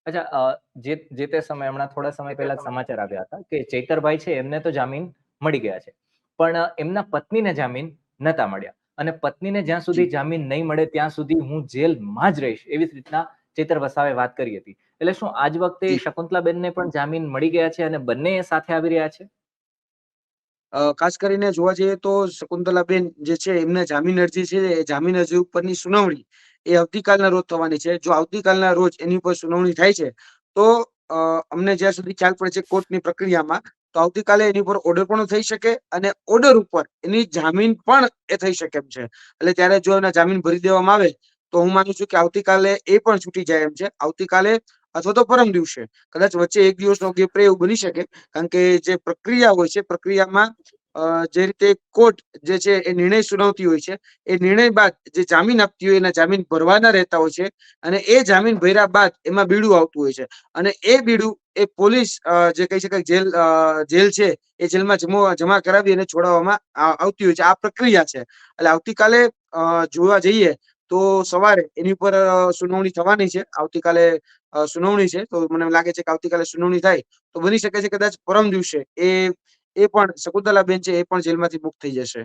અચ્છા, જે તે સમયે હમણાં થોડા સમય પહેલા સમાચાર આવ્યા હતા કે ચૈતરભાઈ છે એમને તો જામીન મળી ગયા છે, પણ એમના પત્નીને જામીન નતા મળ્યા. અને પત્નીને જ્યાં સુધી જી જામીન નહીં મળે ત્યાં સુધી હું જેલમાં જ રહીશ, એવી રીતના ચૈતર વસાવે વાત કરી હતી. એટલે શું આજ વખતે જી શકુંતલાબેનને પણ જામીન મળી ગયા છે અને બંને સાથે આવી રહ્યા છે? ખાસ કરીને જોવા જઈએ તો શકુંતલાબેન જે છે એમને જામીન અરજી છે એ જામીન અરજી ઉપરની સુનાવણી એ આવતીકાલના રોજ થવાની છે. જો આવતીકાલના રોજ એની ઉપર સુનાવણી થાય છે તો અમને જ્યાં સુધી ખ્યાલ પડે છે કોર્ટની પ્રક્રિયામાં, તો આવતીકાલે એની ઉપર ઓર્ડર પણ થઈ શકે અને ઓર્ડર ઉપર એની જામીન પણ એ થઈ શકે એમ છે. એટલે ત્યારે જો એના જામીન ભરી દેવામાં આવે તો હું માનું છું કે આવતીકાલે એ પણ છૂટી જાય એમ છે. આવતીકાલે અથવા તો પરમ દિવસે, કદાચ વચ્ચે એક દિવસનો ગેપ રહે એવું બની શકે, કારણ કે જે પ્રક્રિયા હોય છે પ્રક્રિયામાં જે રીતે કોર્ટ જે છે એ નિર્ણય સુનાવતી હોય છે, એ નિર્ણય બાદ જે જામીન આપતી હોય એના જામીન ભરવાના રહેતા હોય છે, અને એ જામીન ભર્યા બાદ એમાં બીડું આવતું હોય છે, અને એ બીડું એ પોલીસ જે કહી શકાય જેલ છે એ જેલમાં જમા કરાવી અને છોડાવવામાં આવતી હોય છે. આ પ્રક્રિયા છે. એટલે આવતીકાલે જોવા જઈએ તો સવારે એની ઉપર સુનાવણી થવાની છે. આવતીકાલે સુનાવણી છે, તો મને લાગે છે કે આવતીકાલે સુનાવણી થાય તો બની શકે છે કદાચ પરમ દિવસે એ પણ શકુંતલાબેન છે એ પણ જેલમાંથી મુક્ત થઈ જશે.